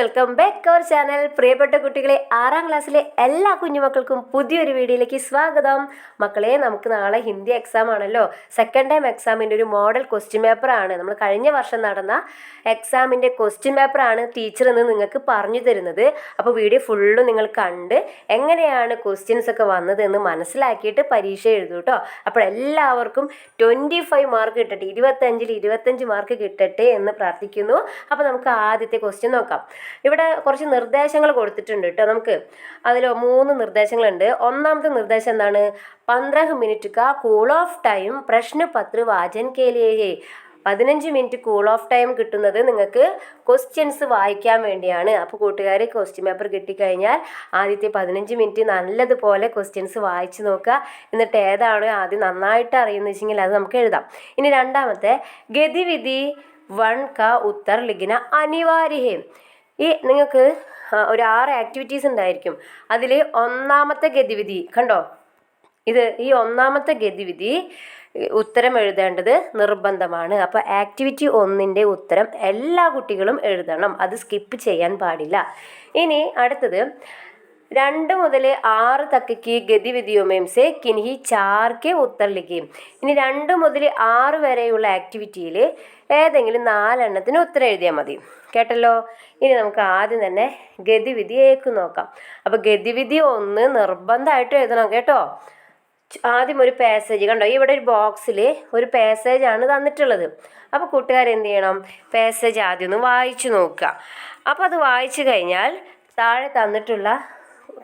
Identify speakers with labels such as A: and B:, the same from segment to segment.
A: Welcome back our channel. പ്രിയപ്പെട്ട കുട്ടികളെ, 6ാം ക്ലാസ്സിലെ എല്ലാ കുഞ്ഞുമക്കൾക്കും പുതിയൊരു വീഡിയോയിലേക്ക് സ്വാഗതം. മക്കളെ, നമുക്ക് നാളെ ഹിന്ദി എക്സാം ആണല്ലോ. സെക്കൻഡ് ടൈം എക്സാമിൻ്റെ ഒരു മോഡൽ ക്വസ്റ്റ്യൻ പേപ്പറാണ്. നമ്മൾ കഴിഞ്ഞ വർഷം നടന്ന എക്സാമിൻ്റെ ക്വസ്റ്റ്യൻ പേപ്പറാണ് ടീച്ചർ ഇന്ന് നിങ്ങൾക്ക് പറഞ്ഞു തരുന്നത്. അപ്പോൾ വീഡിയോ ഫുള്ളും നിങ്ങൾ കണ്ട് എങ്ങനെയാണ് ക്വസ്റ്റ്യൻസ് ഒക്കെ വന്നതെന്ന് മനസ്സിലാക്കിയിട്ട് പരീക്ഷ എഴുതൂ കേട്ടോ. അപ്പോൾ എല്ലാവർക്കും 25 മാർക്ക് കിട്ടട്ടെ, 25 മാർക്ക് കിട്ടട്ടെ എന്ന് പ്രാർത്ഥിക്കുന്നു. അപ്പോൾ നമുക്ക് ആദ്യത്തെ ക്വസ്റ്റ്യൻ നോക്കാം. ഇവിടെ കുറച്ച് നിർദ്ദേശങ്ങൾ കൊടുത്തിട്ടുണ്ട് കേട്ടോ. നമുക്ക് അതിൽ 3 നിർദ്ദേശങ്ങളുണ്ട്. ഒന്നാമത്തെ നിർദ്ദേശം എന്താണ്? 15 മിനിറ്റ് കാ കൂൾ ഓഫ് ടൈം പ്രശ്നപത്ര വാചൻ കെ ലിയേ. 15 മിനിറ്റ് കൂൾ ഓഫ് ടൈം കിട്ടുന്നത് നിങ്ങൾക്ക് ക്വസ്റ്റ്യൻസ് വായിക്കാൻ വേണ്ടിയാണ്. അപ്പോൾ കൂട്ടുകാർ ക്വസ്റ്റ്യൻ പേപ്പർ കിട്ടിക്കഴിഞ്ഞാൽ ആദ്യത്തെ 15 മിനിറ്റ് നല്ലതുപോലെ ക്വസ്റ്റ്യൻസ് വായിച്ച് നോക്കുക. എന്നിട്ട് ഏതാണ് ആദ്യം നന്നായിട്ട് അറിയുന്നത് വെച്ചെങ്കിൽ അത് നമുക്ക് എഴുതാം. ഇനി രണ്ടാമത്തെ ഗതിവിധി 1 का उत्तर लिखना अनिवार्य है. ഈ നിങ്ങൾക്ക് ഒരു 6 ആക്ടിവിറ്റീസ് ഉണ്ടായിരിക്കും. അതിൽ ഒന്നാമത്തെ ഗതിവിധി കണ്ടോ, ഈ ഒന്നാമത്തെ ഗതിവിധി ഉത്തരം എഴുതേണ്ടത് നിർബന്ധമാണ്. അപ്പോൾ ആക്ടിവിറ്റി 1ൻ്റെ ഉത്തരം എല്ലാ കുട്ടികളും എഴുതണം, അത് സ്കിപ്പ് ചെയ്യാൻ പാടില്ല. ഇനി അടുത്തത് 2 മുതൽ 6 തക്കക്ക് ഗതിവിധിയോമേം സെ കിൻഹി 4 के उत्तर लिखिए. ഇനി 2 മുതൽ 6 വരെയുള്ള ആക്ടിവിറ്റിയിൽ ഏതെങ്കിലും 4 എണ്ണത്തിന് ഉത്തരം എഴുതിയാൽ മതി. കേട്ടല്ലോ. ഇനി നമുക്ക് ആദ്യം തന്നെ ഗതിവിധി 1 നോക്കാം. അപ്പോൾ ഗതിവിധി 1 നിർബന്ധമായിട്ട് എഴുതണം കേട്ടോ. ആദ്യം ഒരു പാസേജ് കണ്ടോ, ഇവിടെ ഒരു ബോക്സിൽ ഒരു പാസേജാണ് തന്നിട്ടുള്ളത്. അപ്പോൾ കൂട്ടുകാർ എന്ത് ചെയ്യണം? പാസേജ് ആദ്യം ഒന്ന് വായിച്ചു നോക്കുക. അപ്പോൾ അത് വായിച്ചു കഴിഞ്ഞാൽ താഴെ തന്നിട്ടുള്ള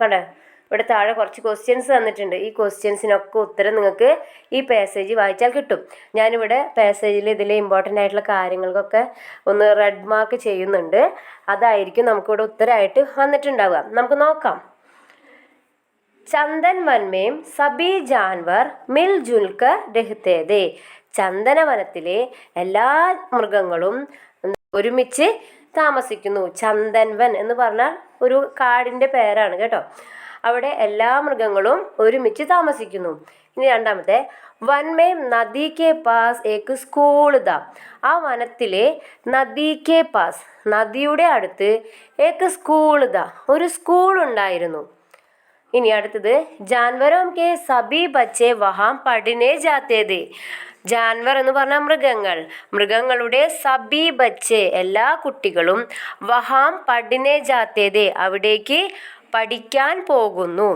A: കണ്ടോ, ഇവിടെ താഴെ കുറച്ച് ക്വസ്റ്റ്യൻസ് തന്നിട്ടുണ്ട്. ഈ ക്വസ്റ്റ്യൻസിനൊക്കെ ഉത്തരം നിങ്ങൾക്ക് ഈ പാസേജ് വായിച്ചാൽ കിട്ടും. ഞാനിവിടെ പാസേജിൽ ഇതിൽ ഇമ്പോർട്ടൻ്റ് ആയിട്ടുള്ള കാര്യങ്ങൾക്കൊക്കെ ഒന്ന് റെഡ് മാർക്ക് ചെയ്യുന്നുണ്ട്. അതായിരിക്കും നമുക്കിവിടെ ഉത്തരമായിട്ട് വന്നിട്ടുണ്ടാവുക. നമുക്ക് നോക്കാം. ചന്ദൻ വൻമേം സബി ജാൻവർ മിൽ ജുൽക്കർ രഹത്തെ ദേ. ചന്ദനവനത്തിലെ എല്ലാ മൃഗങ്ങളും ഒരുമിച്ച് താമസിക്കുന്നു. ചന്ദൻവൻ എന്ന് പറഞ്ഞാൽ ഒരു കാടിൻ്റെ പേരാണ് കേട്ടോ. അവിടെ എല്ലാ മൃഗങ്ങളും ഒരുമിച്ച് താമസിക്കുന്നു. ഇനി രണ്ടാമത്തെ വൻമേ നദി കെ പാസ് ഏക്ക് സ്കൂൾ ദാ. ആ വനത്തിലെ നദി കെ പാസ്, നദിയുടെ അടുത്ത് ഏക്ക് സ്കൂൾ ദാ, ഒരു സ്കൂൾ ഉണ്ടായിരുന്നു. ഇനി അടുത്തത് ജാൻവരോം കെ സബി ബച്ചെ വഹാം പഠിനെ ജാത്തേ ദേ. ജാൻവർ എന്ന് പറഞ്ഞാൽ മൃഗങ്ങൾ, മൃഗങ്ങളുടെ സബി ബച്ചെ എല്ലാ കുട്ടികളും വഹാം പഠിനെ ജാത്തേ ദേ, അവിടേക്ക് പഠിക്കാൻ പോകുന്നു.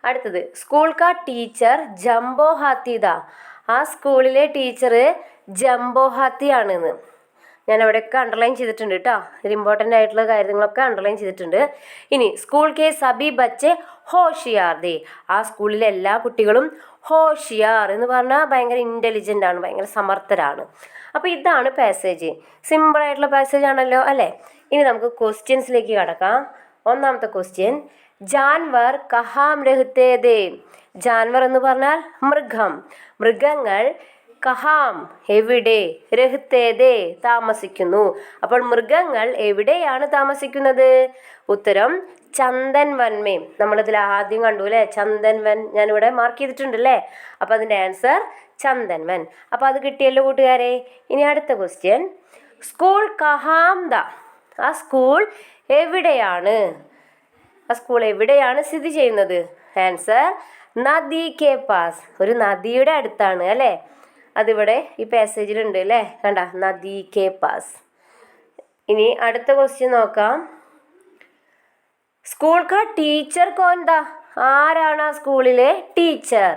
A: അടുത്തത് സ്കൂൾ കാ ടീച്ചർ ജംബോ ഹാത്തി ദാ. ആ സ്കൂളിലെ ടീച്ചർ ജംബോ ഹാത്തി ആണെന്ന് ഞാൻ അവിടെയൊക്കെ അണ്ടർലൈൻ ചെയ്തിട്ടുണ്ട് കേട്ടോ. ഇതിൽ ഇമ്പോർട്ടൻ്റ് ആയിട്ടുള്ള കാര്യങ്ങളൊക്കെ അണ്ടർലൈൻ ചെയ്തിട്ടുണ്ട്. ഇനി സ്കൂൾ കെ സബി ബച്ചെ ഹോഷിയാർ ദേ. ആ സ്കൂളിലെ എല്ലാ കുട്ടികളും ഹോഷിയാർ എന്ന് പറഞ്ഞാൽ ഭയങ്കര ഇൻ്റലിജൻ്റ് ആണ്, ഭയങ്കര സമർത്ഥരാണ്. അപ്പോൾ ഇതാണ് പാസേജ്. സിമ്പിളായിട്ടുള്ള പാസേജ് ആണല്ലോ അല്ലേ. ഇനി നമുക്ക് ക്വസ്റ്റ്യൻസിലേക്ക് കടക്കാം. ഒന്നാമത്തെ ക്വസ്റ്റ്യൻ, ജാൻവർ കഹാം രഹത്തെ ദേ. ജാൻവർ എന്ന് പറഞ്ഞാൽ മൃഗം, മൃഗങ്ങൾ കഹാം എവിടെ, രഹത്തെ ദേ താമസിക്കുന്നു. അപ്പോൾ മൃഗങ്ങൾ എവിടെയാണ് താമസിക്കുന്നത്? ഉത്തരം ചന്ദൻ വൻമേ. നമ്മളിതിൽ ആദ്യം കണ്ടു അല്ലേ, ചന്ദൻ വൻ, ഞാനിവിടെ മാർക്ക് ചെയ്തിട്ടുണ്ടല്ലേ. അപ്പോൾ അതിൻ്റെ ആൻസർ ചന്ദൻ വൻ. അപ്പോൾ അത് കിട്ടിയല്ലോ കൂട്ടുകാരെ. ഇനി അടുത്ത ക്വസ്റ്റ്യൻ, സ്കൂൾ കഹാം ദ. ആ സ്കൂൾ എവിടെയാണ്? ആ സ്കൂൾ എവിടെയാണ് സ്ഥിതി ചെയ്യുന്നത്? ആൻസർ നദി കെ പാസ്, ഒരു നദിയുടെ അടുത്താണ് അല്ലേ. അതിവിടെ ഈ പാസേജിലുണ്ട് അല്ലേ, കണ്ട, നദി കെ പാസ്. ഇനി അടുത്ത ക്വസ്റ്റ്യൻ നോക്കാം. സ്കൂൾ കാ ടീച്ചർ കോന്താ. ആരാണ് ആ സ്കൂളിലെ ടീച്ചർ?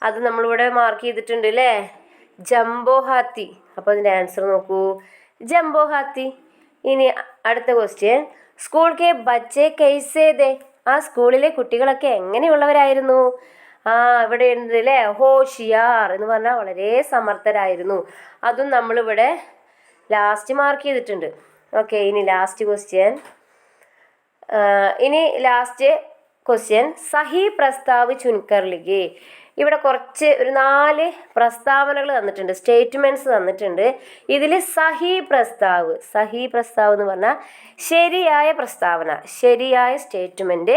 A: അത് നമ്മളിവിടെ മാർക്ക് ചെയ്തിട്ടുണ്ട് അല്ലേ, ജംബോ ഹാത്തി. അപ്പോൾ അതിൻ്റെ ആൻസർ നോക്കൂ, ജംബോ ഹാത്തി. ഇനി അടുത്ത ക്വസ്റ്റ്യൻ, സ്കൂൾ കെ ബച്ചെ കൈസേ ദേ. ആ സ്കൂളിലെ കുട്ടികളൊക്കെ എങ്ങനെയുള്ളവരായിരുന്നു? ഇവിടെ ഉണ്ട് അല്ലേ, ഹോഷിയാർ എന്ന് പറഞ്ഞാൽ വളരെ സമർത്ഥരായിരുന്നു. അതും നമ്മളിവിടെ ലാസ്റ്റ് മാർക്ക് ചെയ്തിട്ടുണ്ട്. ഓക്കെ, ഇനി ലാസ്റ്റ് ക്വസ്റ്റ്യൻ. ലാസ്റ്റ് ക്വസ്റ്റ്യൻ, സഹി പ്രസ്താവ് ചുൻകർ ലിഖേ. ഇവിടെ ഒരു 4 പ്രസ്താവനകൾ തന്നിട്ടുണ്ട്, സ്റ്റേറ്റ്മെൻറ്റ്സ് തന്നിട്ടുണ്ട്. ഇതിൽ സഹി പ്രസ്താവ് എന്ന് പറഞ്ഞാൽ ശരിയായ പ്രസ്താവന, ശരിയായ സ്റ്റേറ്റ്മെൻറ്റ്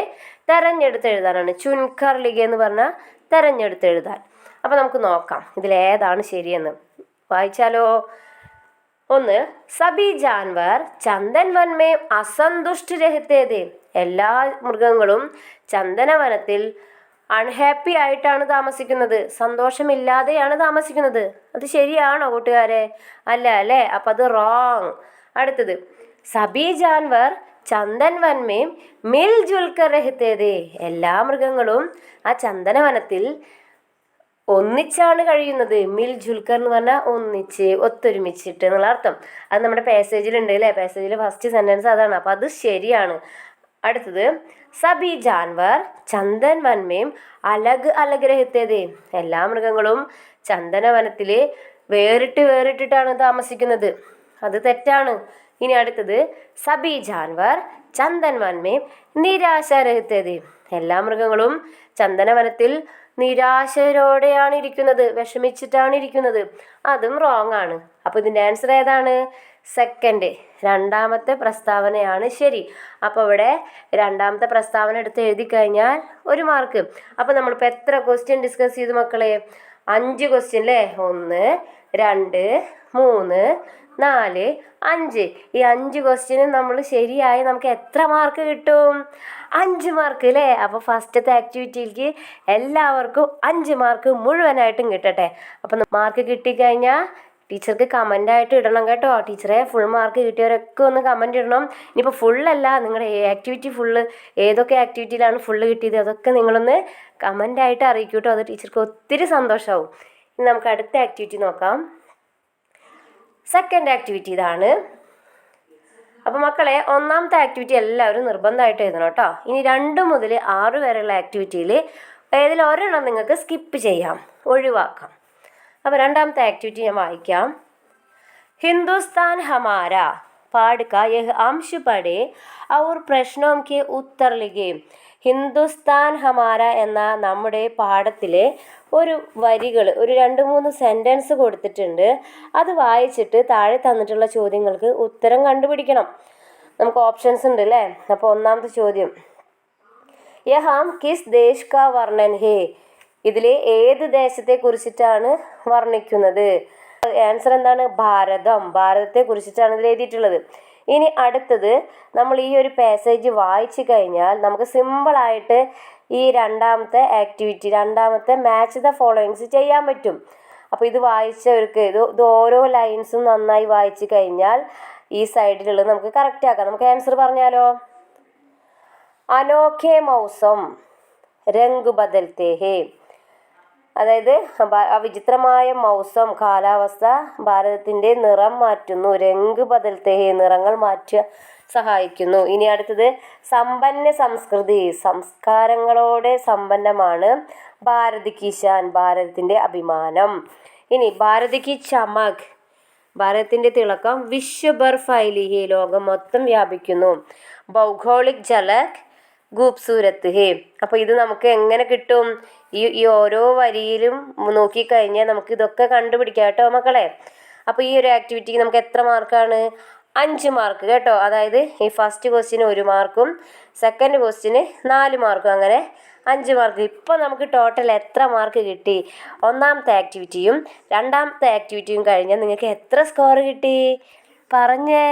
A: തിരഞ്ഞെടുത്ത് എഴുതാനാണ്. ചുൻകർ ലിഖേ എന്ന് പറഞ്ഞാൽ തിരഞ്ഞെടുത്ത് എഴുതാൻ. അപ്പോൾ നമുക്ക് നോക്കാം ഇതിലേതാണ് ശരിയെന്ന്. വായിച്ചാലോ. ഒന്ന് സബി ജാൻവർ ചന്ദൻ വൻ മേ അസന്തുഷ്ട രഹത്തെ थे. എല്ലാ മൃഗങ്ങളും ചന്ദനവനത്തിൽ അൺഹാപ്പി ആയിട്ടാണ് താമസിക്കുന്നത്, സന്തോഷമില്ലാതെയാണ് താമസിക്കുന്നത്. അത് ശരിയാണോ കൂട്ടുകാരെ? അല്ല അല്ലേ? അപ്പം അത് റോങ്. അടുത്തത് സബി ജാൻവർ ചന്ദൻ വൻമേ മിൽ ജുൽക്കർ രഹത്തെ थे. എല്ലാ മൃഗങ്ങളും ആ ചന്ദനവനത്തിൽ ഒന്നിച്ചാണ് കഴിയുന്നത്. മിൽ ജുൽക്കർ എന്ന് പറഞ്ഞാൽ ഒന്നിച്ച്, ഒത്തൊരുമിച്ചിട്ട് എന്നുള്ള അർത്ഥം. അത് നമ്മുടെ പാസേജിലുണ്ട് അല്ലേ? പാസേജിൽ ഫസ്റ്റ് സെൻറ്റൻസ് അതാണ്. അപ്പം അത് ശരിയാണ്. അടുത്തത് സബി ജാൻവർ ചന്ദൻ വൻമേം അലഗ് അലഗ് രഹത്തെ थे. എല്ലാ മൃഗങ്ങളും ചന്ദനവനത്തിൽ വേറിട്ടിട്ടാണ് താമസിക്കുന്നത്. അത് തെറ്റാണ്. ഇനി അടുത്തത് സബി ജാൻവർ ചന്ദൻ വൻമേം നിരാശ രഹത്തെ थे. എല്ലാ മൃഗങ്ങളും ചന്ദനവനത്തിൽ നിരാശയോടെയാണ് ഇരിക്കുന്നത്, വിഷമിച്ചിട്ടാണ് ഇരിക്കുന്നത്. അതും റോങ് ആണ്. അപ്പോൾ ഇതിൻ്റെ ആൻസർ ഏതാണ്? സെക്കൻഡ്, രണ്ടാമത്തെ പ്രസ്താവനയാണ് ശരി. അപ്പോൾ ഇവിടെ രണ്ടാമത്തെ പ്രസ്താവന എടുത്ത് എഴുതി കഴിഞ്ഞാൽ 1 മാർക്ക്. അപ്പോൾ നമ്മളിപ്പോൾ എത്ര ക്വസ്റ്റ്യൻ ഡിസ്കസ് ചെയ്തു മക്കളെ? 5 ക്വസ്റ്റ്യൻ അല്ലേ? 1, 2, 3, 4, 5. ഈ 5 ക്വസ്റ്റ്യനും നമ്മൾ ശരിയായി നമുക്ക് എത്ര മാർക്ക് കിട്ടും? 5 മാർക്ക് അല്ലേ? അപ്പോൾ ഫസ്റ്റത്തെ ആക്ടിവിറ്റിയിലേക്ക് എല്ലാവർക്കും 5 മാർക്ക് മുഴുവനായിട്ടും കിട്ടട്ടെ. അപ്പം മാർക്ക് കിട്ടിക്കഴിഞ്ഞാൽ ടീച്ചർക്ക് കമൻ്റായിട്ട് ഇടണം കേട്ടോ. ടീച്ചറെ ഫുൾ മാർക്ക് കിട്ടിയവരൊക്കെ ഒന്ന് കമൻ്റ് ഇടണം. ഇനിയിപ്പോൾ ഫുള്ളല്ല, നിങ്ങളുടെ ആക്ടിവിറ്റി ഫുള്ള് ഏതൊക്കെ ആക്ടിവിറ്റിയിലാണ് ഫുള്ള് കിട്ടിയത് അതൊക്കെ നിങ്ങളൊന്ന് കമൻ്റായിട്ട് അറിയിക്കൂ കേട്ടോ. അത് ടീച്ചർക്ക് ഒത്തിരി സന്തോഷമാവും. ഇനി നമുക്ക് അടുത്ത ആക്ടിവിറ്റി നോക്കാം. സെക്കൻഡ് ആക്ടിവിറ്റി ഇതാണ്. അപ്പോൾ മക്കളെ, ഒന്നാമത്തെ ആക്ടിവിറ്റി എല്ലാവരും നിർബന്ധമായിട്ട് എഴുതണം കേട്ടോ. ഇനി 2 മുതൽ 6 വരെയുള്ള ആക്ടിവിറ്റിയിൽ ഏതിൽ ഒരെണ്ണം നിങ്ങൾക്ക് സ്കിപ്പ് ചെയ്യാം, ഒഴിവാക്കാം. അപ്പോൾ രണ്ടാമത്തെ ആക്ടിവിറ്റി ഞാൻ വായിക്കാം. ഹിന്ദുസ്ഥാൻ ഹമാര പാഠ് കാ യഹ് അംശ് പഠേ ഔർ പ്രശ്നോം കെ ഉത്തർ ലിഖേ. ഹിന്ദുസ്ഥാൻ ഹമാര എന്ന നമ്മുടെ പാഠത്തിലെ ഒരു വരികൾ, ഒരു 2-3 സെൻറ്റൻസ് കൊടുത്തിട്ടുണ്ട്. അത് വായിച്ചിട്ട് താഴെ തന്നിട്ടുള്ള ചോദ്യങ്ങൾക്ക് ഉത്തരം കണ്ടുപിടിക്കണം. നമുക്ക് ഓപ്ഷൻസ് ഉണ്ട് അല്ലേ? അപ്പോൾ ഒന്നാമത്തെ ചോദ്യം, യഹാം കിസ് ദേശ് കാ വർണ്ണൻ ഹേ. ഇതിൽ ഏത് ദേശത്തെ കുറിച്ചിട്ടാണ് വർണ്ണിക്കുന്നത്? ആൻസർ എന്താണ്? ഭാരതം. ഭാരതത്തെ കുറിച്ചിട്ടാണ് ഇതിൽ എഴുതിയിട്ടുള്ളത്. ഇനി അടുത്തത്, നമ്മൾ ഈ ഒരു പാസേജ് വായിച്ചു കഴിഞ്ഞാൽ നമുക്ക് സിമ്പിളായിട്ട് ഈ രണ്ടാമത്തെ ആക്ടിവിറ്റി, രണ്ടാമത്തെ മാച്ച് ദ ഫോളോയിങ്സ് ചെയ്യാൻ പറ്റും. അപ്പോൾ ഇത് വായിച്ചവർക്ക് ഇത് ഓരോ ലൈൻസും നന്നായി വായിച്ചു കഴിഞ്ഞാൽ ഈ സൈഡിലുള്ളത് നമുക്ക് കറക്റ്റ് ആക്കാം. നമുക്ക് ആൻസർ പറഞ്ഞാലോ? അനോഖേ മൗസം രംഗ് ബദൽത്തേ ഹേ. അതായത് വിചിത്രമായ മൗസം കാലാവസ്ഥ ഭാരതത്തിൻ്റെ നിറം മാറ്റുന്നു. രംഗ് ബദൽത്തേ ഹേ, നിറങ്ങൾ മാറ്റുക സഹായിക്കുന്നു. ഇനി അടുത്തത്, സമ്പന്ന സംസ്കൃതി, സംസ്കാരങ്ങളോടെ സമ്പന്നമാണ്. ഭാരത് കി ഷാൻ, ഭാരതത്തിൻ്റെ അഭിമാനം. ഇനി ഭാരത് കി ചമക്, ഭാരതത്തിൻ്റെ തിളക്കം. വിശ്വഭർ ഫൈലി ഹേ, ലോകം മൊത്തം വ്യാപിക്കുന്നു. ഭൗഗോളിക് ജലക് ഖൂബ്സൂരത്ത് ഹേ. അപ്പോൾ ഇത് നമുക്ക് എങ്ങനെ കിട്ടും? ഈ ഓരോ വരിയിലും നോക്കിക്കഴിഞ്ഞാൽ നമുക്ക് ഇതൊക്കെ കണ്ടുപിടിക്കാം കേട്ടോ മക്കളെ. അപ്പോൾ ഈ ഒരു ആക്ടിവിറ്റിക്ക് നമുക്ക് എത്ര മാർക്കാണ്? 5 മാർക്ക് കേട്ടോ. അതായത് ഈ ഫസ്റ്റ് ക്വസ്റ്റ്യന് 1 മാർക്കും സെക്കൻഡ് ക്വസ്റ്റ്യന് 4 മാർക്കും, അങ്ങനെ 5 മാർക്ക്. ഇപ്പോൾ നമുക്ക് ടോട്ടൽ എത്ര മാർക്ക് കിട്ടി? ഒന്നാമത്തെ ആക്ടിവിറ്റിയും രണ്ടാമത്തെ ആക്ടിവിറ്റിയും കഴിഞ്ഞാൽ നിങ്ങൾക്ക് എത്ര സ്കോർ കിട്ടി? പറഞ്ഞേ.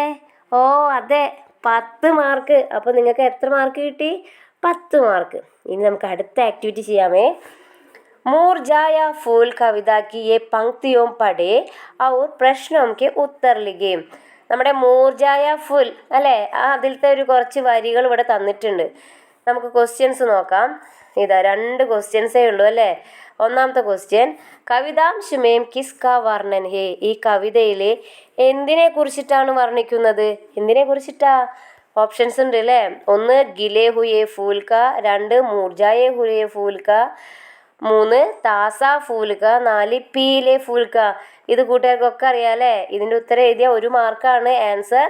A: ഓ അതെ, 10 മാർക്ക്. അപ്പോൾ നിങ്ങൾക്ക് എത്ര മാർക്ക് കിട്ടി? 10 മാർക്ക്. ഇനി നമുക്ക് അടുത്ത ആക്ടിവിറ്റി ചെയ്യാമേ. മൂർജായ ഫൂൽ കവിത കി യെ പങ്ക്തിയോം പഠേ ഔർ പ്രശ്നോം കെ ഉത്തർ ലിഖേ. നമ്മുടെ മൂർജായ ഫുൽ അല്ലേ, അതിലത്തെ ഒരു കുറച്ച് വരികൾ ഇവിടെ തന്നിട്ടുണ്ട്. നമുക്ക് ക്വസ്റ്റ്യൻസ് നോക്കാം. ഇതാ 2 ക്വസ്റ്റ്യൻസേ ഉള്ളൂ അല്ലേ. ഒന്നാമത്തെ ക്വസ്റ്റ്യൻ, കവിതാംശുമേം കിസ് കാ വർണ്ണൻ ഹേ. ഈ കവിതയിൽ എന്തിനെ കുറിച്ചിട്ടാണ് വർണ്ണിക്കുന്നത്? എന്തിനെ കുറിച്ചിട്ടാ? ഓപ്ഷൻസ് ഉണ്ട് അല്ലേ. 1 ഗിലേ ഹുയേ ഫൂൽ കാ, 2 മൂർജായേ ഹുയേ ഫൂൽ കാ, 3 താസാ ഫൂൽ കാ, 4 പീലേ ഫൂൽ കാ. ഇത് കൂട്ടുകാർക്കൊക്കെ അറിയാം അല്ലേ. ഇതിൻ്റെ ഉത്തരം എഴുതിയ 1 മാർക്കാണ്. ആൻസർ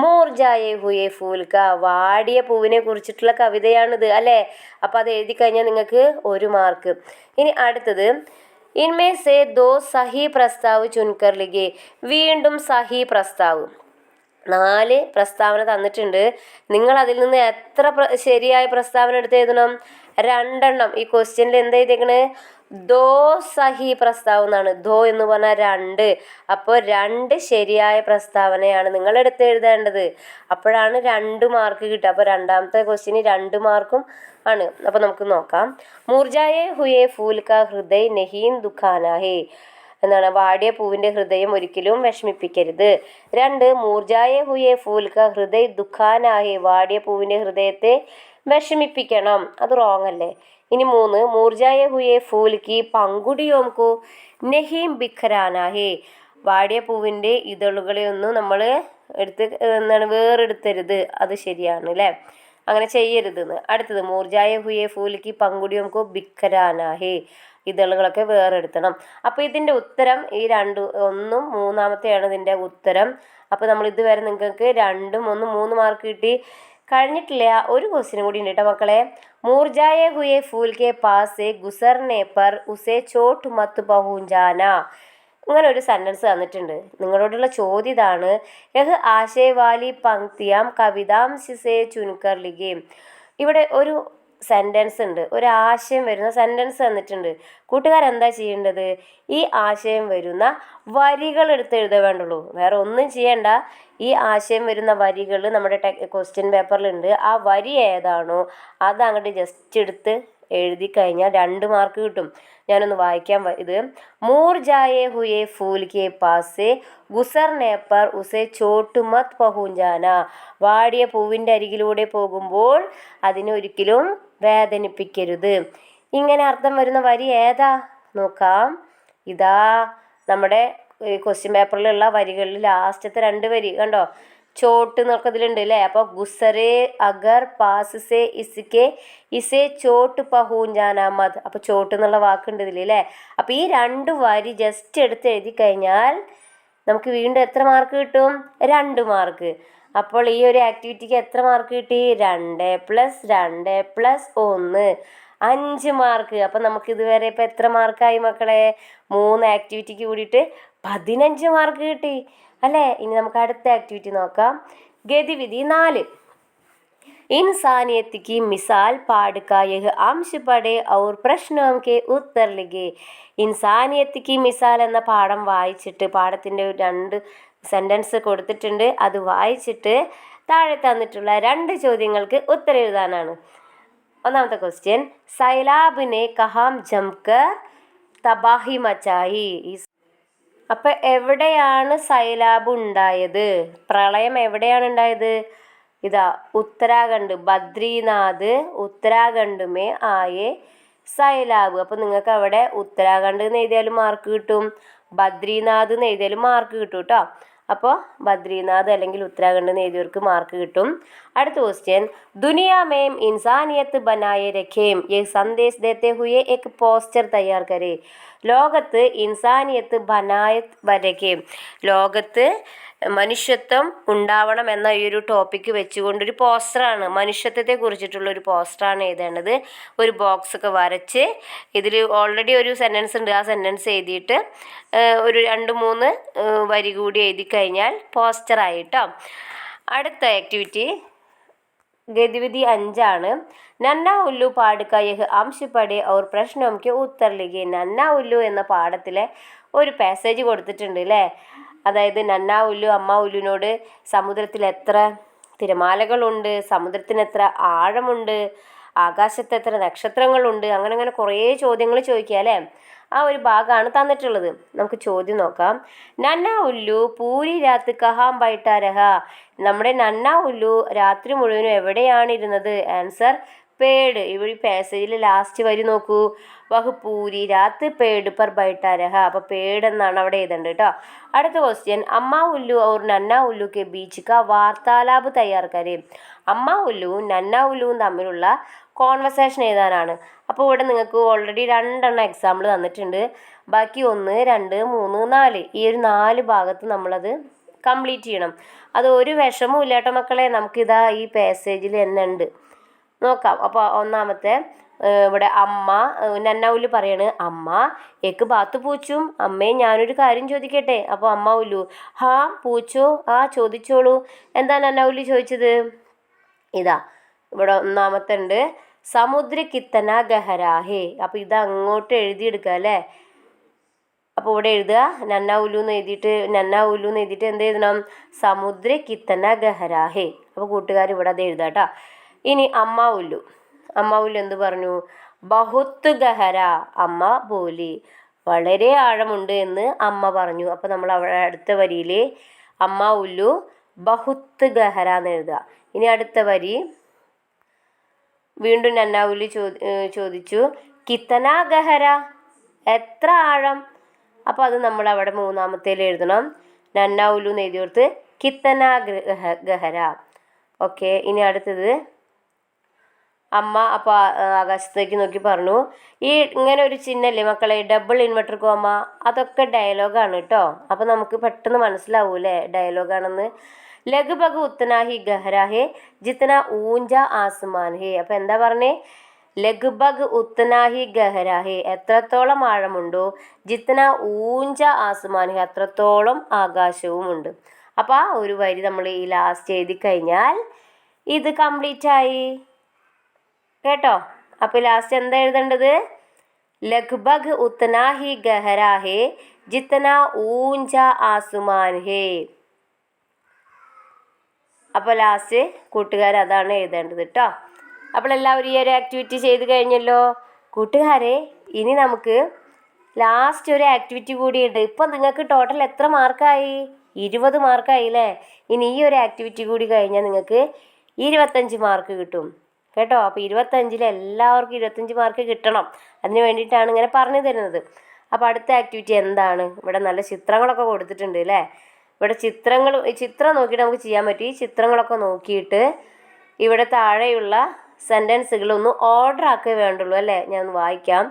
A: മൂർജായേ ഹുയേ ഫൂൽ കാ, വാടിയ പൂവിനെ കുറിച്ചിട്ടുള്ള കവിതയാണിത് അല്ലേ. അപ്പോൾ അത് എഴുതി കഴിഞ്ഞാൽ നിങ്ങൾക്ക് 1 മാർക്ക്. ഇനി അടുത്തത്, ഇൻമേ സേ ദോ സഹി പ്രസ്താവ് ചുൻകർ ലിഖേ. വീണ്ടും സഹി പ്രസ്താവ്, 4 പ്രസ്താവന തന്നിട്ടുണ്ട്. നിങ്ങൾ അതിൽ നിന്ന് എത്ര ശരിയായ പ്രസ്താവന എടുത്ത് എഴുതണം? രണ്ടെണ്ണം. ഈ ക്വസ്റ്റ്യനിൽ എന്താ ചെയ്തേക്കണ്? ദോ സഹി പ്രസ്താവന എന്നാണ്. ദോ എന്ന് പറഞ്ഞാൽ രണ്ട്. അപ്പോൾ രണ്ട് ശരിയായ പ്രസ്താവനയാണ് നിങ്ങൾ എടുത്ത് എഴുതേണ്ടത്. അപ്പോഴാണ് 2 മാർക്ക് കിട്ടുക. അപ്പോൾ രണ്ടാമത്തെ ക്വസ്റ്റ്യന് 2 മാർക്കും ആണ്. അപ്പോൾ നമുക്ക് നോക്കാം. മൂർജായേ ഹുയേ ഫൂൽ കാ ഹൃദയ് നഹീൻ ദുഖാനാ ഹേ എന്നാണ്. വാടിയ പൂവിൻ്റെ ഹൃദയം ഒരിക്കലും വിഷമിപ്പിക്കരുത്. 2 മൂർജായേ ഹുയേ ഫൂൽ കാ ഹൃദയ് ദുഖാനാ ഹേ വാടിയ പൂവിൻ്റെ ഹൃദയത്തെ വിഷമിപ്പിക്കണം. അത് റോങ് അല്ലേ? ഇനി 3 മൂർജായേ ഹുയേ ഫൂൽ കി പങ്കുടിയോം കോ നഹീം ബിഖരാനാ ഹേ വാടിയ പൂവിൻ്റെ ഇതളുകളെ ഒന്നും നമ്മൾ വേറെടുത്തരുത്. അത് ശരിയാണ് അല്ലേ? അങ്ങനെ ചെയ്യരുതെന്ന്. അടുത്തത് മൂർജായേ ഹുയേ ഫൂൽ കി പങ്കുടിയോം കോ ബിഖരാനാ ഹേ ഇതളുകളൊക്കെ വേറെടുത്തണം. അപ്പോൾ ഇതിൻ്റെ ഉത്തരം ഈ 2 1ഉം 3-മത്തെയാണ് ഇതിൻ്റെ ഉത്തരം. അപ്പോൾ നമ്മൾ ഇതുവരെ നിങ്ങൾക്ക് 2ഉം 1ഉം 3 മാർക്ക് കിട്ടി. കഴിഞ്ഞിട്ടില്ല, ഒരു ക്വസ്റ്റ്യനും കൂടി ഉണ്ട് കേട്ടോ മക്കളെ. മൂർജായേ ഹുയേ ഫൂൽ കെ പാസ് ഗുസർനെ പർ ഉസേ ചോട്ട് മത്ത് പഹുഞ്ചാന. ഇങ്ങനെ ഒരു സെൻറ്റൻസ് തന്നിട്ടുണ്ട്. നിങ്ങളോടുള്ള ചോദ്യം ഇതാണ്. യഹ് ആശയവാലി പങ്ക്തിയാം കവിതാം സിസേ ചുൻകർ ലിഖേ. ഇവിടെ ഒരു സെൻറ്റൻസ് ഉണ്ട്, ഒരു ആശയം വരുന്ന സെൻറ്റൻസ് തന്നിട്ടുണ്ട്. കൂട്ടുകാരെന്താ ചെയ്യേണ്ടത്? ഈ ആശയം വരുന്ന വരികൾ എടുത്ത് എഴുതാൻ വേണ്ടുള്ളൂ, വേറെ ഒന്നും ചെയ്യണ്ട. ഈ ആശയം വരുന്ന വരികൾ നമ്മുടെ ക്വസ്റ്റ്യൻ പേപ്പറിലുണ്ട്. ആ വരി ഏതാണോ അത് അങ്ങോട്ട് ജസ്റ്റ് എടുത്ത് എഴുതി കഴിഞ്ഞാൽ 2 മാർക്ക് കിട്ടും. ഞാനൊന്ന് വായിക്കാം. ഇത് മൂർജായേ ഹുയേ ഫൂൽ കെ പാസേ ഗുസർനെ പർ ഉസേ ചോട്ട് മത് പഹുഞ്ചാന. വാടിയ പൂവിൻ്റെ അരികിലൂടെ പോകുമ്പോൾ അതിനൊരിക്കലും വേദനിപ്പിക്കരുത്. ഇങ്ങനെ അർത്ഥം വരുന്ന വരി ഏതാ നോക്കാം. ഇതാ നമ്മുടെ ക്വസ്റ്റ്യൻ പേപ്പറിലുള്ള വരികളിൽ ലാസ്റ്റത്തെ 2 വരി കണ്ടോ? ചോട്ട് എന്നൊക്കെ ഇതിലുണ്ട് അല്ലേ? അപ്പോൾ ഗുസറേ അഗർ പാസ് സേ ഇസ്കെ ഇസേ ചോട്ട് പഹൂഞ്ചാന മത്. അപ്പോൾ ചോട്ട് എന്നുള്ള വാക്കുണ്ട് ഇതിൽ അല്ലേ? അപ്പോൾ ഈ 2 വരി ജസ്റ്റ് എടുത്ത് എഴുതി കഴിഞ്ഞാൽ നമുക്ക് വീണ്ടും എത്ര മാർക്ക് കിട്ടും? 2 മാർക്ക്. അപ്പോൾ ഈ ഒരു ആക്ടിവിറ്റിക്ക് എത്ര മാർക്ക് കിട്ടി? 2 + 2 + 1 5 മാർക്ക്. അപ്പം നമുക്ക് ഇതുവരെ ഇപ്പം എത്ര മാർക്കായി മക്കളെ? 3 ആക്ടിവിറ്റിക്ക് കൂടിയിട്ട് 15 മാർക്ക് കിട്ടി അല്ലേ? ഇനി നമുക്ക് അടുത്ത ആക്ടിവിറ്റി നോക്കാം. ഗതിവിധി 4. इंसानियत की मिसाल पाठ का यह अंश पढ़े और प्रश्नों के उत्तर लिखे. ഇൻസാനിയത്ത് കി മിസാൽ എന്ന പാഠം വായിച്ചിട്ട് പാഠത്തിൻ്റെ 2 സെൻറ്റൻസ് കൊടുത്തിട്ടുണ്ട്. അത് വായിച്ചിട്ട് താഴെ തന്നിട്ടുള്ള 2 ചോദ്യങ്ങൾക്ക് ഉത്തരം എഴുതാനാണ്. ഒന്നാമത്തെ ക്വസ്റ്റ്യൻ, സൈലാബിനെ കഹാം ജംകർ തബാഹി മച്ചായി. അപ്പം എവിടെയാണ് സൈലാബ് ഉണ്ടായത്? പ്രളയം എവിടെയാണ് ഉണ്ടായത്? ഇതാ ഉത്തരാഖണ്ഡ്, ബദ്രീനാഥ് ഉത്തരാഖണ്ഡ് മേ ആയേ സൈലാബ്. അപ്പോൾ നിങ്ങൾക്ക് അവിടെ ഉത്തരാഖണ്ഡ് എന്ന് എഴുതിയാലും മാർക്ക് കിട്ടും, ബദ്രീനാഥ് എന്ന് എഴുതിയാലും മാർക്ക് കിട്ടും കേട്ടോ. അപ്പോൾ ബദ്രീനാഥ് അല്ലെങ്കിൽ ഉത്തരാഖണ്ഡ് എന്ന് എഴുതിയവർക്ക് മാർക്ക് കിട്ടും. അടുത്ത ക്വസ്റ്റ്യൻ, ദുനിയാ മേം ഇൻസാനിയത്ത് ബനായെ രഖേം യേ സന്ദേശ് ദേത്തെ ഹുയെ എക് പോസ്റ്റർ തയ്യാർ കരേ. ലോകത്ത് ഇൻസാനിയത്ത് ബനായത് വരഖേം, ലോകത്ത് മനുഷ്യത്വം ഉണ്ടാവണം എന്ന ഈ ഒരു ടോപ്പിക്ക് വെച്ചുകൊണ്ടൊരു പോസ്റ്ററാണ്, മനുഷ്യത്വത്തെ കുറിച്ചിട്ടുള്ള ഒരു പോസ്റ്ററാണ് എഴുതേണ്ടത്. ഒരു ബോക്സ് ഒക്കെ വരച്ച് ഇതിൽ ഓൾറെഡി ഒരു സെൻറ്റൻസ് ഉണ്ട്, ആ സെൻറ്റൻസ് എഴുതിയിട്ട് ഒരു 2-3 വരി കൂടി എഴുതി കഴിഞ്ഞാൽ പോസ്റ്ററായിട്ടോ. അടുത്ത ആക്ടിവിറ്റി ഗതിവിധി 5 നന്ന ഉല്ലു പാടുക യഹ് അംശ പടേ ഔർ പ്രശ്നം കെ ഉത്തർ ലിഖേ. നന്ന ഉല്ലു എന്ന പാഠത്തിലെ ഒരു പാസേജ് കൊടുത്തിട്ടുണ്ട് അല്ലേ? അതായത് നന്ന ഉല്ലു അമ്മ ഉല്ലുവിനോട് സമുദ്രത്തിൽ എത്ര തിരമാലകളുണ്ട്, സമുദ്രത്തിന് എത്ര ആഴമുണ്ട്, ആകാശത്ത് എത്ര നക്ഷത്രങ്ങളുണ്ട്, അങ്ങനെ കുറേ ചോദ്യങ്ങൾ ചോദിക്കുക അല്ലേ? ആ ഒരു ഭാഗമാണ് തന്നിട്ടുള്ളത്. നമുക്ക് ചോദ്യം നോക്കാം. നന്ന ഉല്ലു പൂരി രാത്ത് കഹാം ബൈട്ടാ രഹ. നമ്മുടെ നന്ന ഉല്ലു രാത്രി മുഴുവനും എവിടെയാണ് ഇരുന്നത്? ആൻസർ പേട്. ഇവിടെ പാസേജിൽ ലാസ്റ്റ് വരി നോക്കൂ, വഹ് പൂരി രാത്ത് പേട് പർ ബൈട്ടാ രഹ. അപ്പോൾ പേട് എന്നാണ് അവിടെ എഴുതേണ്ടത് കേട്ടോ. അടുത്ത ക്വസ്റ്റ്യൻ, അമ്മ ഉല്ലു और നന്ന ഉല്ലു കെ ബീച്ച് കാ വാർത്താലാപ് തയ്യാർ കരേ. അമ്മ ഉല്ലുവും നന്ന ഉല്ലുവും തമ്മിലുള്ള കോൺവെർസേഷൻ എഴുതാനാണ്. അപ്പോൾ ഇവിടെ നിങ്ങൾക്ക് ഓൾറെഡി 2 എക്സാമ്പിൾ തന്നിട്ടുണ്ട്. ബാക്കി 1, 2, 3, 4 ഈ ഒരു 4 ഭാഗത്ത് നമ്മളത് കംപ്ലീറ്റ് ചെയ്യണം. അത് ഒരു വിഷമവും ഇല്ല കേട്ടോ മക്കളെ. നമുക്കിതാ ഈ പാസേജിൽ തന്നെ ഉണ്ട്, നോക്കാം. അപ്പോൾ ഒന്നാമത്തെ ഇവിടെ അമ്മ നന്ന ഉല്ലു പറയാണ്, അമ്മ എക്ക് ബാത്ത് പൂച്ചും, അമ്മേ ഞാനൊരു കാര്യം ചോദിക്കട്ടെ. അപ്പോൾ അമ്മ ഉല്ലു ഹാ പൂച്ചോ, ആ ചോദിച്ചോളൂ. എന്താ നന്ന ഉല്ലു ചോദിച്ചത്? ഇതാ ഇവിടെ ഒന്നാമത്തെ ഉണ്ട്, സമുദ്ര കിത്തന ഗഹരാഹേ. അപ്പോൾ ഇത് അങ്ങോട്ട് എഴുതിയെടുക്കുക അല്ലേ. അപ്പോൾ ഇവിടെ എഴുതുക നന്ന ഉലു എന്ന് എഴുതിയിട്ട് എന്ത് എഴുതണം? സമുദ്ര കിത്തന ഗഹരാഹേ. അപ്പോൾ കൂട്ടുകാർ ഇവിടെ അത് എഴുതാം കേട്ടോ. ഇനി അമ്മ ഉല്ലു എന്ത് പറഞ്ഞു? ബഹുത്ത് ഗഹര. അമ്മ ബോലി, വളരെ ആഴമുണ്ട് എന്ന് അമ്മ പറഞ്ഞു. അപ്പോൾ നമ്മൾ അവിടെ അടുത്ത വരിയിൽ അമ്മ ഉല്ലു ബഹുത്ത് ഗഹര എന്ന് എഴുതുക. ഇനി അടുത്ത വരി വീണ്ടും നന്ന ഉല്ലു ചോദിച്ചു കിത്തന ഗഹര, എത്ര ആഴം? അപ്പോൾ അത് നമ്മൾ അവിടെ മൂന്നാമത്തേൽ എഴുതണം. നന്ന ഉല്ലു എന്ന് എഴുതി കൊടുത്ത് കിത്തന ഗഹര. ഓക്കെ. ഇനി അടുത്തത് അമ്മ അപ്പോൾ ആകാശത്തേക്ക് നോക്കി പറഞ്ഞു, ഈ ഇങ്ങനെ ഒരു ചിഹ്നല്ലേ മക്കളെ, ഡബിൾ ഇൻവെർട്ടർ കോമ, അതൊക്കെ ഡയലോഗാണ് കേട്ടോ. അപ്പോൾ നമുക്ക് പെട്ടെന്ന് മനസ്സിലാവൂലേ ഡയലോഗാണെന്ന്. ലഘുബഗ് ഉത്തന ഹി ഗഹര ഹേ ജിത്തന ഊഞ്ച ആസ്മാൻ ഹേ. അപ്പോൾ എന്താ പറഞ്ഞേ? ലഘുബഗ് ഉത്തന ഹി ഗഹര ഹേ, എത്രത്തോളം ആഴമുണ്ടോ, ജിത്തന ഊഞ്ച ആസ്മാൻ ഹേ, അത്രത്തോളം ആകാശവുമുണ്ട്. അപ്പോൾ ആ ഒരു വരി നമ്മൾ ഈ ലാസ്റ്റ് എഴുതി കഴിഞ്ഞാൽ ഇത് കംപ്ലീറ്റ് ആയി കേട്ടോ. അപ്പോൾ ലാസ്റ്റ് എന്താ എഴുതേണ്ടത്? ലഗ്ഭഗ് ഉത്തന ഹി ഗഹര ഹേ ജിത്തന ഊഞ്ച ആസുമാൻ ഹേ. അപ്പോൾ ലാസ്റ്റ് കൂട്ടുകാർ അതാണ് എഴുതേണ്ടത് കേട്ടോ. അപ്പോൾ എല്ലാവരും ഈ ഒരു ആക്ടിവിറ്റി ചെയ്ത് കഴിഞ്ഞല്ലോ കൂട്ടുകാരെ. ഇനി നമുക്ക് ലാസ്റ്റ് ഒരു ആക്ടിവിറ്റി കൂടിയുണ്ട്. ഇപ്പം നിങ്ങൾക്ക് ടോട്ടൽ എത്ര മാർക്കായി? 20 മാർക്കായി അല്ലേ. ഇനി ഈ ഒരു ആക്ടിവിറ്റി കൂടി കഴിഞ്ഞാൽ നിങ്ങൾക്ക് 25 മാർക്ക് കിട്ടും കേട്ടോ. അപ്പോൾ 25-ൽ എല്ലാവർക്കും 25 മാർക്ക് കിട്ടണം. അതിന് വേണ്ടിയിട്ടാണ് ഇങ്ങനെ പറഞ്ഞു തരുന്നത്. അപ്പോൾ അടുത്ത ആക്ടിവിറ്റി എന്താണ്? ഇവിടെ നല്ല ചിത്രങ്ങളൊക്കെ കൊടുത്തിട്ടുണ്ട് അല്ലേ. ഇവിടെ ചിത്രം നോക്കിയിട്ട് നമുക്ക് ചെയ്യാൻ പറ്റും. ഈ ചിത്രങ്ങളൊക്കെ നോക്കിയിട്ട് ഇവിടെ താഴെയുള്ള സെൻറ്റൻസുകളൊന്ന് ഓർഡർ ആക്കേ വേണ്ടുള്ളൂ അല്ലേ. ഞാൻ ഒന്ന് വായിക്കാം.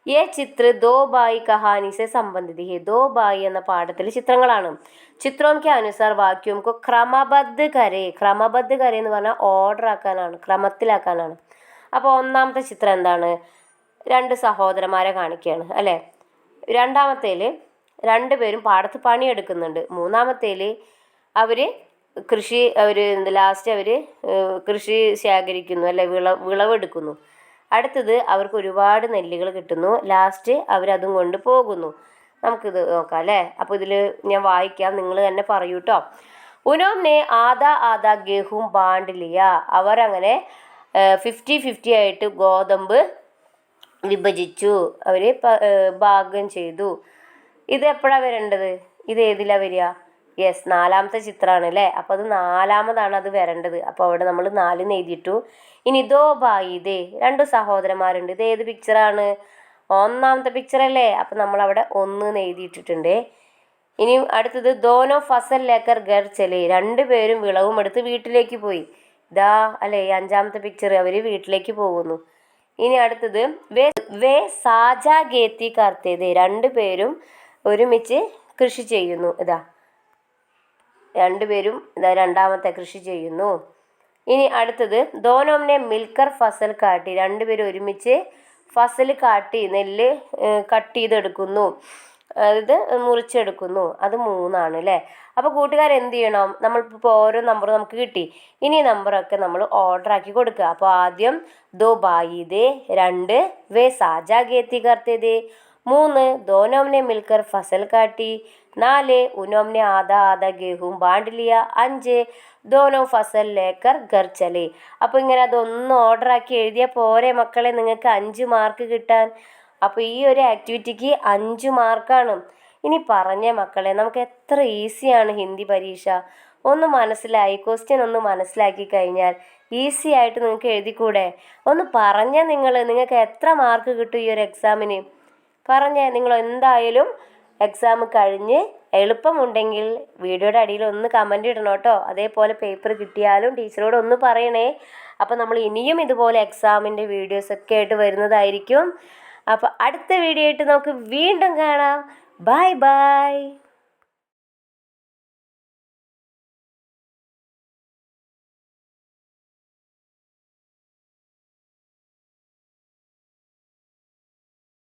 A: ये चित्र दो बाई कहानी से संबंधित है. दो बाई എന്ന പാഠത്തിലെ ചിത്രങ്ങളാണ്. ചിത്രം के अनुसार वाक्यों को क्रमबद्ध करे. क्रमबद्ध करे എന്ന് പറഞ്ഞാൽ ഓർഡർ ആക്കാനാണ്, ക്രമത്തിലാക്കാനാണ്. അപ്പോൾ ഒന്നാമത്തെ ചിത്രം എന്താണ്? 2 സഹോദരന്മാരെ കാണിക്കുകയാണ് അല്ലേ. രണ്ടാമത്തേൽ 2 പേരും പാടത്ത് പണിയെടുക്കുന്നുണ്ട്. മൂന്നാമത്തേൽ അവർ ലാസ്റ്റ് അവർ കൃഷി ശേഖരിക്കുന്നു അല്ലേ, വിളവെടുക്കുന്നു. അടുത്തത് അവർക്ക് ഒരുപാട് നെല്ലുകൾ കിട്ടുന്നു. ലാസ്റ്റ് അവരതും കൊണ്ട് പോകുന്നു. നമുക്കിത് നോക്കാം അല്ലേ. അപ്പോൾ ഇതിൽ ഞാൻ വായിക്കാം, നിങ്ങൾ തന്നെ പറയൂ കേട്ടോ. ഉനോംനെ ആദാ ഗേഹും ബാണ്ടിലിയ. അവരങ്ങനെ 50-50 ആയിട്ട് ഗോതമ്പ് വിഭജിച്ചു, അവർ ഭാഗം ചെയ്തു. ഇത് എപ്പോഴാണ് വരേണ്ടത്? ഇത് ഏതിലാണ് വരിക? യെസ്, 4ാമത്തെ ചിത്രമാണ് അല്ലേ. അപ്പോൾ അത് 4ാമതാണ് അത് വരേണ്ടത്. അപ്പോൾ അവിടെ നമ്മൾ 4 എഴുതിയിട്ടു. ഇനി ദോ ബായി, ഇതേ 2 സഹോദരന്മാരുണ്ട്. ഇത് ഏത് പിക്ചറാണ്? 1ാമത്തെ പിക്ചർ അല്ലേ. അപ്പോൾ നമ്മളവിടെ 1 എഴുതിയിട്ടിട്ടുണ്ട്. ഇനി അടുത്തത് ദോനോ ഫസൽ ലേക്കർ ഗർ ചലേ. 2 പേരും വിളവും എടുത്ത് വീട്ടിലേക്ക് പോയി. ഇതാ അല്ലേ 5ാമത്തെ പിക്ചർ, അവർ വീട്ടിലേക്ക് പോകുന്നു. ഇനി അടുത്തത് വേ സാജാ ഗേത്തി കർത്തേത്. 2 പേരും ഒരുമിച്ച് കൃഷി ചെയ്യുന്നു. ഇതാ 2 പേരും ഇതാ 2ാമത്തെ കൃഷി ചെയ്യുന്നു. ഇനി അടുത്തത് ദോനോംനെ മിൽക്കർ ഫസൽ കാട്ടി. 2 പേരും ഒരുമിച്ച് ഫസൽ കാട്ടി, നെല്ല് കട്ട് ചെയ്തെടുക്കുന്നു, അതായത് മുറിച്ചെടുക്കുന്നു. അത് 3ആണ് അല്ലേ. അപ്പോൾ കൂട്ടുകാർ എന്ത് ചെയ്യണം? നമ്മളിപ്പോൾ ഓരോ നമ്പർ നമുക്ക് കിട്ടി. ഇനി നമ്പറൊക്കെ നമ്മൾ ഓർഡർ ആക്കി കൊടുക്കുക. അപ്പോൾ ആദ്യം ദോ ബായി ദേ, 2 വേ സാജാ ഗേത്തി കർത്തേതേ, 3 ദോനോംനെ മിൽക്കർ ഫസൽ കാട്ടി, 4 ഉനോംനെ ആദാ ഗേഹും ബാണ്ടിലിയ, 5 ദോനോ ഫസൽ ലേക്കർ ഗർ ചലേ. അപ്പോൾ ഇങ്ങനെ അതൊന്ന് ഓർഡർ ആക്കി എഴുതിയാൽ പോരെ മക്കളെ, നിങ്ങൾക്ക് 5 മാർക്ക് കിട്ടാൻ. അപ്പോൾ ഈ ഒരു ആക്ടിവിറ്റിക്ക് 5 മാർക്കാണ്. ഇനി പറഞ്ഞ മക്കളെ, നമുക്ക് എത്ര ഈസിയാണ് ഹിന്ദി പരീക്ഷ. ഒന്ന് മനസ്സിലായി, ക്വസ്റ്റ്യൻ ഒന്ന് മനസ്സിലാക്കി കഴിഞ്ഞാൽ ഈസി ആയിട്ട് നിങ്ങൾക്ക് എഴുതിക്കൂടെ? ഒന്ന് പറഞ്ഞാൽ നിങ്ങൾക്ക് എത്ര മാർക്ക് കിട്ടും ഈ ഒരു എക്സാമിന്? പറഞ്ഞേ. നിങ്ങൾ എന്തായാലും എക്സാം കഴിഞ്ഞ് എളുപ്പമുണ്ടെങ്കിൽ വീഡിയോയുടെ അടിയിൽ ഒന്ന് കമൻറ്റ് ഇടണം കേട്ടോ. അതേപോലെ പേപ്പർ കിട്ടിയാലും ടീച്ചറോട് ഒന്ന് പറയണേ. അപ്പോൾ നമ്മൾ ഇനിയും ഇതുപോലെ എക്സാമിൻ്റെ വീഡിയോസൊക്കെ ആയിട്ട് വരുന്നതായിരിക്കും. അപ്പോൾ അടുത്ത വീഡിയോ ആയിട്ട് നമുക്ക് വീണ്ടും കാണാം. Bye bye.